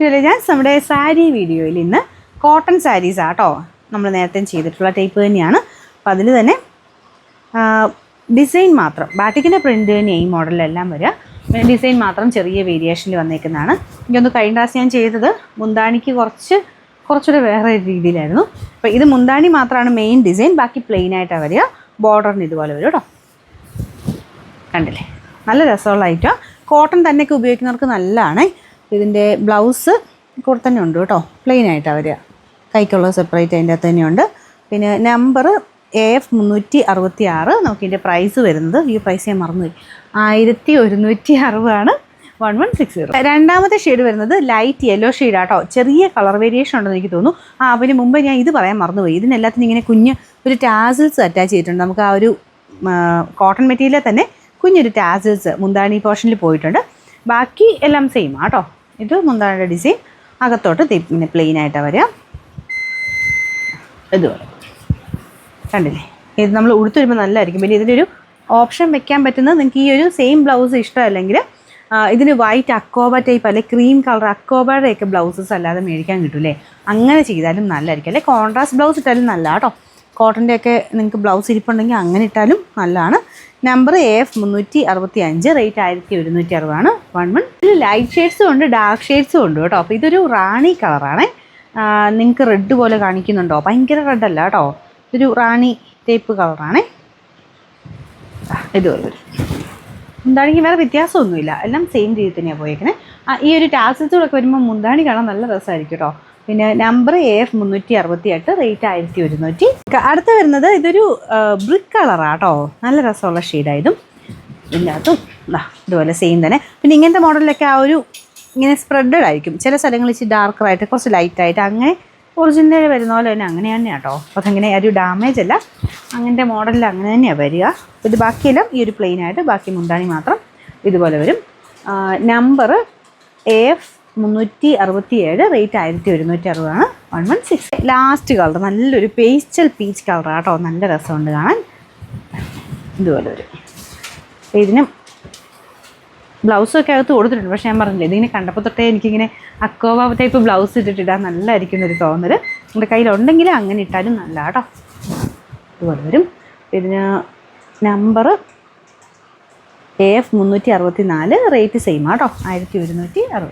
ഞാൻ നമ്മുടെ സാരി വീഡിയോയിൽ ഇന്ന് കോട്ടൺ സാരീസ് ആട്ടോ നമ്മൾ നേരത്തെ ചെയ്തിട്ടുള്ള ടൈപ്പ് തന്നെയാണ്. അപ്പോൾ അതിൽ തന്നെ ഡിസൈൻ മാത്രം ബാറ്റിക്കിൻ്റെ പ്രിൻ്റ് തന്നെ ഈ മോഡലിലെല്ലാം വരിക. ഡിസൈൻ മാത്രം ചെറിയ വേരിയേഷനിൽ വന്നേക്കുന്നതാണ്. എനിക്കൊന്ന് കഴിഞ്ഞ പ്രാവശ്യം ഞാൻ ചെയ്തത് മുന്താണിക്ക് കുറച്ചുകൂടെ വേറെ രീതിയിലായിരുന്നു. അപ്പോൾ ഇത് മുന്താണി മാത്രമാണ് മെയിൻ ഡിസൈൻ, ബാക്കി പ്ലെയിൻ ആയിട്ടാണ് വരിക. ബോർഡറിന് ഇതുപോലെ വരും കേട്ടോ. കണ്ടില്ലേ, നല്ല രസമുള്ള ഐറ്റം. കോട്ടൺ തന്നെയൊക്കെ ഉപയോഗിക്കുന്നവർക്ക് നല്ലതാണ്. ഇതിൻ്റെ ബ്ലൗസ് കൂടെ തന്നെ ഉണ്ട് കേട്ടോ, പ്ലെയിൻ ആയിട്ടാണ് വരിക. കൈക്കുള്ളത് സെപ്പറേറ്റ് അതിൻ്റെ അകത്ത് തന്നെയുണ്ട്. പിന്നെ നമ്പർ AF 366. നമുക്ക് ഇതിൻ്റെ പ്രൈസ് വരുന്നത്, ഈ പ്രൈസ് ഞാൻ മറന്നുപോയി, 1160 1160. രണ്ടാമത്തെ ഷെയ്ഡ് വരുന്നത് ലൈറ്റ് യെല്ലോ ഷെയ്ഡാട്ടോ. ചെറിയ കളർ വേരിയേഷൻ ഉണ്ടെന്ന് എനിക്ക് തോന്നുന്നു. അതിന് മുമ്പ് ഞാൻ ഇത് പറയാൻ മറന്നുപോയി. ഇതിനെല്ലാത്തിനും ഇങ്ങനെ ഒരു ടാസിൽസ് അറ്റാച്ച് ചെയ്തിട്ടുണ്ട്. നമുക്ക് ആ ഒരു കോട്ടൺ മെറ്റീരിയലിൽ തന്നെ കുഞ്ഞൊരു ടാസിൽസ് മുന്താണി പോർഷനിൽ പോയിട്ടുണ്ട്. ബാക്കി എല്ലാം സെയിം ആട്ടോ. ഇത് മുന്താണിയുടെ ഡിസൈൻ, അകത്തോട്ട് പിന്നെ പ്ലെയിൻ ആയിട്ടാണ് വരിക. ഇതുപോലെ കണ്ടില്ലേ, ഇത് നമ്മൾ ഉടുത്ത് വരുമ്പോൾ നല്ലതായിരിക്കും. പിന്നെ ഇതിൻ്റെ ഒരു ഓപ്ഷൻ വെക്കാൻ പറ്റുന്നത്, നിങ്ങൾക്ക് ഈ ഒരു സെയിം ബ്ലൗസ് ഇഷ്ടമല്ലെങ്കിൽ ഇതിന് വൈറ്റ് അക്കോബ ടൈപ്പ് അല്ലെ ക്രീം കളർ അക്കോബയുടെയൊക്കെ ബ്ലൗസസ് അല്ലാതെ മേടിക്കാൻ കിട്ടൂലേ, അങ്ങനെ ചെയ്താലും നല്ലതായിരിക്കും. അല്ലെ കോൺട്രാസ്റ്റ് ബ്ലൗസ് ഇട്ടാലും നല്ല കേട്ടോ. കോട്ടൻ്റെയൊക്കെ നിങ്ങൾക്ക് ബ്ലൗസ് ഇരിപ്പുണ്ടെങ്കിൽ അങ്ങനെ ഇട്ടാലും നല്ലതാണ്. Number AF 365, rate 1160 11. ഇതിൽ ലൈറ്റ് ഷെയ്ഡ്സും ഉണ്ട്, ഡാർക്ക് ഷെയ്ഡ്സും ഉണ്ട് കേട്ടോ. അപ്പോൾ ഇതൊരു റാണി കളറാണ്. നിങ്ങൾക്ക് റെഡ് പോലെ കാണിക്കുന്നുണ്ടോ? ഭയങ്കര റെഡല്ല കേട്ടോ, ഇതൊരു റാണി ടൈപ്പ് കളറാണ്. ഇതുപോലെ വരും. മുന്താണിക്ക് വേറെ വ്യത്യാസമൊന്നുമില്ല, എല്ലാം സെയിം രീതിയിൽ തന്നെയാണ് പോയേക്കണേ. ഈ ഒരു ടാസിൽസുകളൊക്കെ വരുമ്പോൾ മുന്താണി കാണാൻ നല്ല രസമായിരിക്കും കേട്ടോ. പിന്നെ നമ്പർ AF 368, റേറ്റ് 1100. അടുത്ത് വരുന്നത് ഇതൊരു ബ്രിക്ക് കളറാട്ടോ, നല്ല രസമുള്ള ഷെയ്ഡായതും. ഇതിൻ്റെ അകത്തും ഇതുപോലെ സെയിം തന്നെ. പിന്നെ ഇങ്ങനത്തെ മോഡലിലൊക്കെ ആ ഒരു ഇങ്ങനെ സ്പ്രെഡഡ് ആയിരിക്കും. ചില സ്ഥലങ്ങളിൽ ഇച്ചിരി ഡാർക്കറായിട്ട് കുറച്ച് ലൈറ്റായിട്ട്, അങ്ങനെ ഒറിജിനൽ വരുന്ന പോലെ തന്നെ അങ്ങനെ തന്നെയാണ് കേട്ടോ. അപ്പോൾ അതങ്ങനെ ഒരു ഡാമേജ് അല്ല, അങ്ങനത്തെ മോഡലിൽ അങ്ങനെ തന്നെയാണ് വരിക. ഇത് ബാക്കിയെല്ലാം ഈ ഒരു പ്ലെയിൻ ആയിട്ട്, ബാക്കി മുന്താണി മാത്രം ഇതുപോലെ വരും. Number AF 367, rate 1160 1160. Last colour നല്ലൊരു പേസ്റ്റൽ പീച്ച് കളറാണ് കേട്ടോ, നല്ല രസമുണ്ട് കാണാൻ. ഇതുപോലെ വരും. ഇതിനും ബ്ലൗസൊക്കെ അകത്ത് കൊടുത്തിട്ടുണ്ട്, പക്ഷേ ഞാൻ പറഞ്ഞില്ലേ, ഇതിങ്ങനെ കണ്ടപ്പോൾ തൊട്ടേ എനിക്കിങ്ങനെ അക്കോവ ടൈപ്പ് ബ്ലൗസ് ഇട്ടിട്ടിടാൻ നല്ലതായിരിക്കും എന്നൊരു തോന്നൽ. നമ്മുടെ കയ്യിലുണ്ടെങ്കിൽ അങ്ങനെ ഇട്ടാലും നല്ല കേട്ടോ. ഇതുപോലെ വരും. ഇതിന് നമ്പർ AF 364, റേറ്റ് സെയിം ആട്ടോ, 1160.